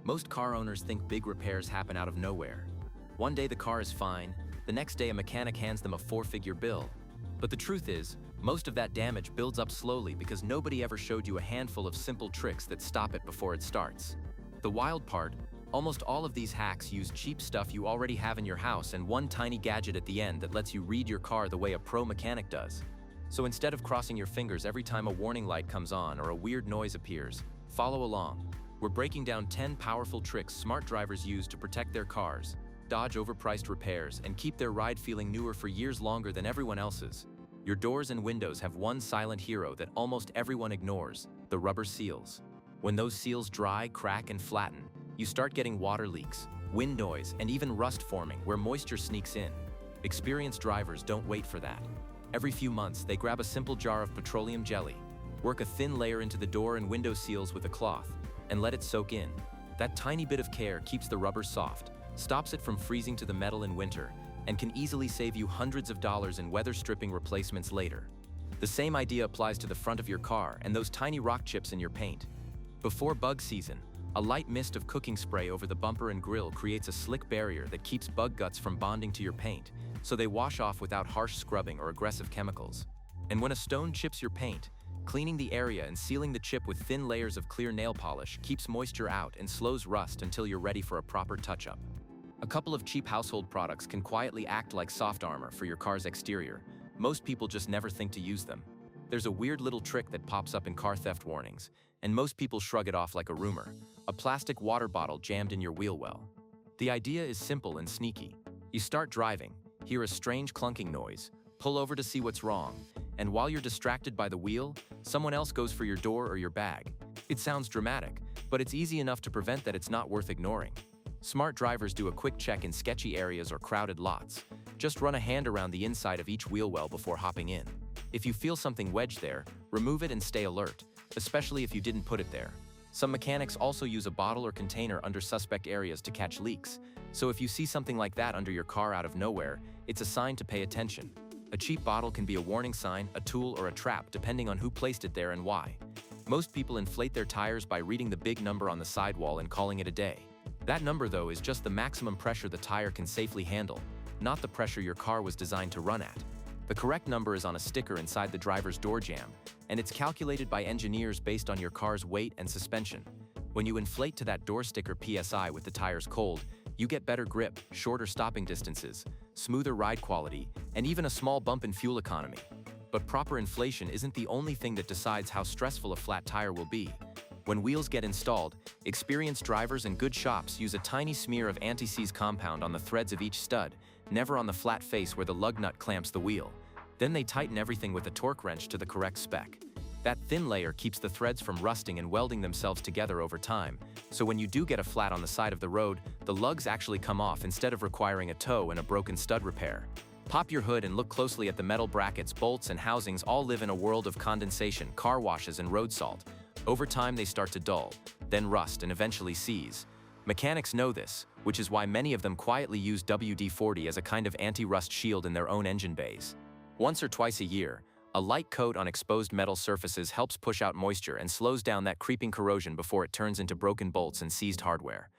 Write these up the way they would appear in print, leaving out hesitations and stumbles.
Most car owners think big repairs happen out of nowhere. One day the car is fine, the next day a mechanic hands them a four-figure bill. But the truth is, most of that damage builds up slowly because nobody ever showed you a handful of simple tricks that stop it before it starts. The wild part, almost all of these hacks use cheap stuff you already have in your house and one tiny gadget at the end that lets you read your car the way a pro mechanic does. So instead of crossing your fingers every time a warning light comes on or a weird noise appears, follow along. We're breaking down 10 powerful tricks smart drivers use to protect their cars, dodge overpriced repairs, and keep their ride feeling newer for years longer than everyone else's. Your doors and windows have one silent hero that almost everyone ignores: the rubber seals. When those seals dry, crack, and flatten, you start getting water leaks, wind noise, and even rust forming where moisture sneaks in. Experienced drivers don't wait for that. Every few months, they grab a simple jar of petroleum jelly, work a thin layer into the door and window seals with a cloth, and let it soak in. That tiny bit of care keeps the rubber soft, stops it from freezing to the metal in winter, and can easily save you hundreds of dollars in weather stripping replacements later. The same idea applies to the front of your car and those tiny rock chips in your paint. Before bug season, a light mist of cooking spray over the bumper and grille creates a slick barrier that keeps bug guts from bonding to your paint, so they wash off without harsh scrubbing or aggressive chemicals. And when a stone chips your paint, cleaning the area and sealing the chip with thin layers of clear nail polish keeps moisture out and slows rust until you're ready for a proper touch-up. A couple of cheap household products can quietly act like soft armor for your car's exterior. Most people just never think to use them. There's a weird little trick that pops up in car theft warnings, and most people shrug it off like a rumor: a plastic water bottle jammed in your wheel well. The idea is simple and sneaky. You start driving, hear a strange clunking noise, pull over to see what's wrong, and while you're distracted by the wheel, someone else goes for your door or your bag. It sounds dramatic, but it's easy enough to prevent that. It's not worth ignoring. Smart drivers do a quick check in sketchy areas or crowded lots. Just run a hand around the inside of each wheel well before hopping in. If you feel something wedged there, remove it and stay alert, especially if you didn't put it there. Some mechanics also use a bottle or container under suspect areas to catch leaks, so if you see something like that under your car out of nowhere, it's a sign to pay attention. A cheap bottle can be a warning sign, a tool, or a trap depending on who placed it there and why. Most people inflate their tires by reading the big number on the sidewall and calling it a day. That number, though, is just the maximum pressure the tire can safely handle, not the pressure your car was designed to run at. The correct number is on a sticker inside the driver's door jamb, and it's calculated by engineers based on your car's weight and suspension. When you inflate to that door sticker PSI with the tires cold, you get better grip, shorter stopping distances, smoother ride quality, and even a small bump in fuel economy. But proper inflation isn't the only thing that decides how stressful a flat tire will be. When wheels get installed, experienced drivers and good shops use a tiny smear of anti-seize compound on the threads of each stud, never on the flat face where the lug nut clamps the wheel. Then they tighten everything with a torque wrench to the correct spec. That thin layer keeps the threads from rusting and welding themselves together over time, so when you do get a flat on the side of the road, the lugs actually come off instead of requiring a tow and a broken stud repair. Pop your hood and look closely at the metal brackets, bolts, and housings. All live in a world of condensation, car washes, and road salt. Over time, they start to dull, then rust, and eventually seize. Mechanics know this, which is why many of them quietly use WD-40 as a kind of anti-rust shield in their own engine bays. Once or twice a year, a light coat on exposed metal surfaces helps push out moisture and slows down that creeping corrosion before it turns into broken bolts and seized hardware.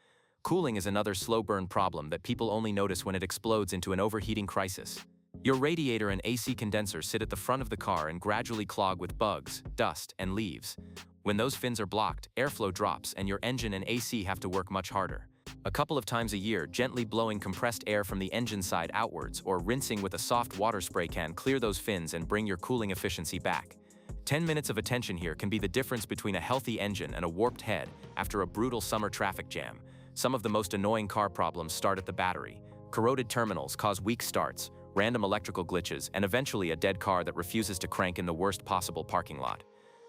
Cooling is another slow burn problem that people only notice when it explodes into an overheating crisis. Your radiator and AC condenser sit at the front of the car and gradually clog with bugs, dust, and leaves. When those fins are blocked, airflow drops and your engine and AC have to work much harder. A couple of times a year, gently blowing compressed air from the engine side outwards or rinsing with a soft water spray can clear those fins and bring your cooling efficiency back. 10 minutes of attention here can be the difference between a healthy engine and a warped head after a brutal summer traffic jam. Some of the most annoying car problems start at the battery. Corroded terminals cause weak starts, random electrical glitches, and eventually a dead car that refuses to crank in the worst possible parking lot.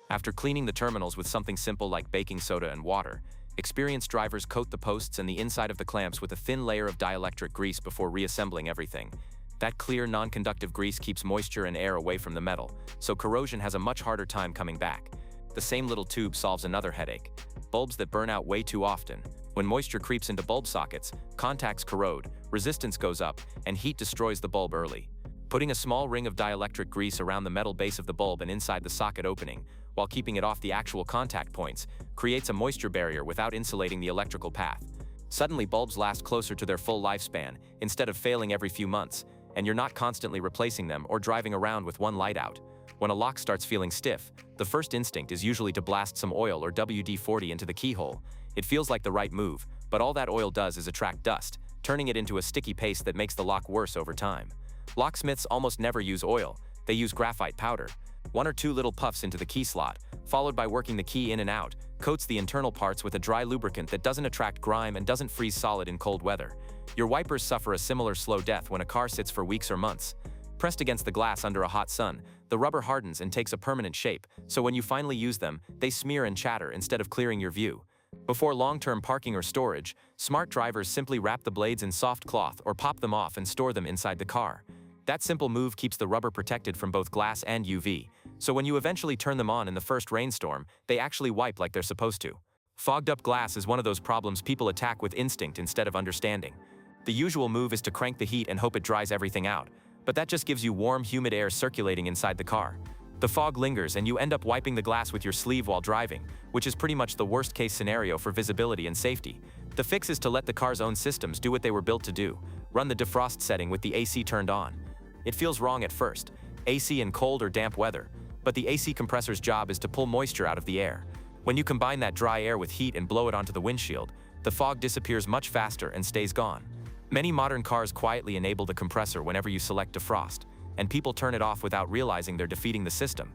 After cleaning the terminals with something simple like baking soda and water, experienced drivers coat the posts and the inside of the clamps with a thin layer of dielectric grease before reassembling everything. That clear, non-conductive grease keeps moisture and air away from the metal, so corrosion has a much harder time coming back. The same little tube solves another headache: bulbs that burn out way too often. When moisture creeps into bulb sockets, contacts corrode, resistance goes up, and heat destroys the bulb early. Putting a small ring of dielectric grease around the metal base of the bulb and inside the socket opening, while keeping it off the actual contact points, creates a moisture barrier without insulating the electrical path. Suddenly, bulbs last closer to their full lifespan, instead of failing every few months, and you're not constantly replacing them or driving around with one light out. When a lock starts feeling stiff, the first instinct is usually to blast some oil or WD-40 into the keyhole. It feels like the right move, but all that oil does is attract dust, turning it into a sticky paste that makes the lock worse over time. Locksmiths almost never use oil, they use graphite powder. 1 or 2 little puffs into the key slot, followed by working the key in and out, coats the internal parts with a dry lubricant that doesn't attract grime and doesn't freeze solid in cold weather. Your wipers suffer a similar slow death when a car sits for weeks or months. Pressed against the glass under a hot sun, the rubber hardens and takes a permanent shape, so when you finally use them, they smear and chatter instead of clearing your view. Before long-term parking or storage, smart drivers simply wrap the blades in soft cloth or pop them off and store them inside the car. That simple move keeps the rubber protected from both glass and UV, so when you eventually turn them on in the first rainstorm, they actually wipe like they're supposed to. Fogged-up glass is one of those problems people attack with instinct instead of understanding. The usual move is to crank the heat and hope it dries everything out, but that just gives you warm, humid air circulating inside the car. The fog lingers and you end up wiping the glass with your sleeve while driving, which is pretty much the worst-case scenario for visibility and safety. The fix is to let the car's own systems do what they were built to do. Run the defrost setting with the AC turned on. It feels wrong at first, AC in cold or damp weather, but the AC compressor's job is to pull moisture out of the air. When you combine that dry air with heat and blow it onto the windshield, the fog disappears much faster and stays gone. Many modern cars quietly enable the compressor whenever you select defrost, and people turn it off without realizing they're defeating the system.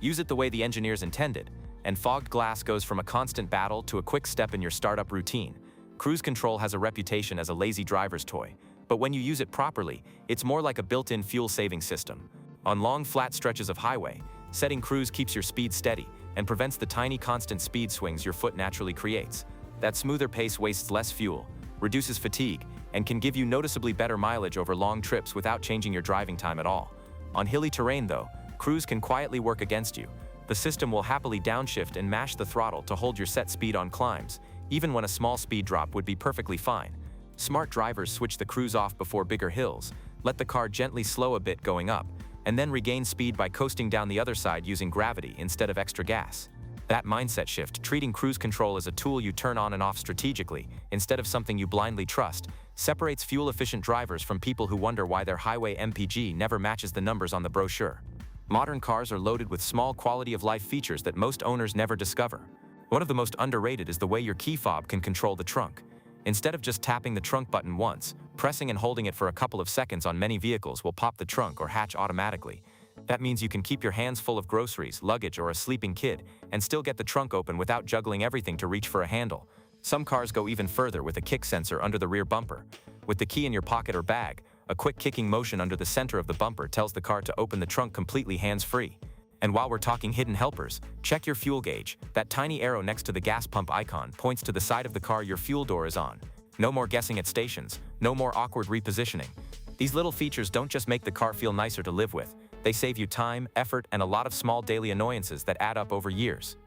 Use it the way the engineers intended, and fogged glass goes from a constant battle to a quick step in your startup routine. Cruise control has a reputation as a lazy driver's toy, but when you use it properly, it's more like a built-in fuel-saving system. On long, flat stretches of highway, setting cruise keeps your speed steady and prevents the tiny constant speed swings your foot naturally creates. That smoother pace wastes less fuel, reduces fatigue, and can give you noticeably better mileage over long trips without changing your driving time at all. On hilly terrain though, cruise can quietly work against you. The system will happily downshift and mash the throttle to hold your set speed on climbs, even when a small speed drop would be perfectly fine. Smart drivers switch the cruise off before bigger hills, let the car gently slow a bit going up, and then regain speed by coasting down the other side using gravity instead of extra gas. That mindset shift, treating cruise control as a tool you turn on and off strategically, instead of something you blindly trust, separates fuel-efficient drivers from people who wonder why their highway MPG never matches the numbers on the brochure. Modern cars are loaded with small quality-of-life features that most owners never discover. One of the most underrated is the way your key fob can control the trunk. Instead of just tapping the trunk button once, pressing and holding it for a couple of seconds on many vehicles will pop the trunk or hatch automatically. That means you can keep your hands full of groceries, luggage, or a sleeping kid, and still get the trunk open without juggling everything to reach for a handle. Some cars go even further with a kick sensor under the rear bumper. With the key in your pocket or bag, a quick kicking motion under the center of the bumper tells the car to open the trunk completely hands-free. And while we're talking hidden helpers, check your fuel gauge. That tiny arrow next to the gas pump icon points to the side of the car your fuel door is on. No more guessing at stations, no more awkward repositioning. These little features don't just make the car feel nicer to live with, they save you time, effort, and a lot of small daily annoyances that add up over years.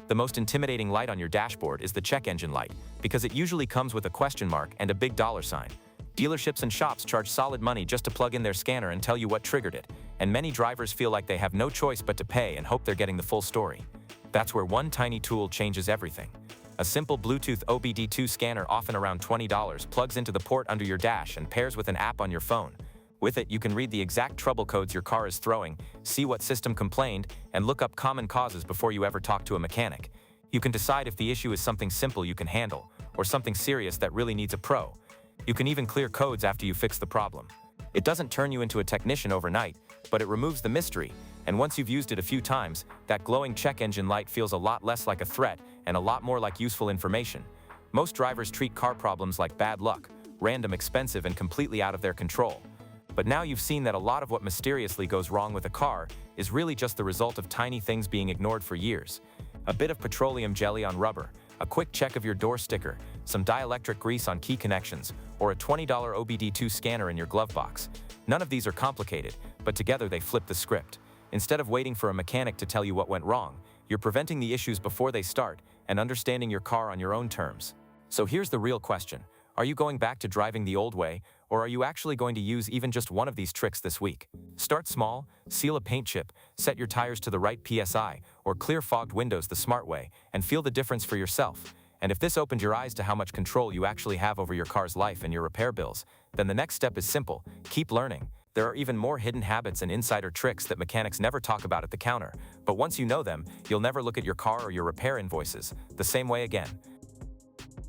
The most intimidating light on your dashboard is the check engine light, because it usually comes with a question mark and a big dollar sign. Dealerships and shops charge solid money just to plug in their scanner and tell you what triggered it, and many drivers feel like they have no choice but to pay and hope they're getting the full story. That's where one tiny tool changes everything. A simple Bluetooth OBD2 scanner, often around $20, plugs into the port under your dash and pairs with an app on your phone. With it, you can read the exact trouble codes your car is throwing, see what system complained, and look up common causes before you ever talk to a mechanic. You can decide if the issue is something simple you can handle, or something serious that really needs a pro. You can even clear codes after you fix the problem. It doesn't turn you into a technician overnight, but it removes the mystery, and once you've used it a few times, that glowing check engine light feels a lot less like a threat and a lot more like useful information. Most drivers treat car problems like bad luck, random, expensive, and completely out of their control. But now you've seen that a lot of what mysteriously goes wrong with a car is really just the result of tiny things being ignored for years. A bit of petroleum jelly on rubber, a quick check of your door sticker, some dielectric grease on key connections, or a $20 OBD2 scanner in your glove box. None of these are complicated, but together they flip the script. Instead of waiting for a mechanic to tell you what went wrong, you're preventing the issues before they start and understanding your car on your own terms. So here's the real question. Are you going back to driving the old way, or are you actually going to use even just one of these tricks this week? Start small, seal a paint chip, set your tires to the right PSI, or clear fogged windows the smart way, and feel the difference for yourself. And if this opened your eyes to how much control you actually have over your car's life and your repair bills, then the next step is simple: keep learning. There are even more hidden habits and insider tricks that mechanics never talk about at the counter, but once you know them, you'll never look at your car or your repair invoices the same way again.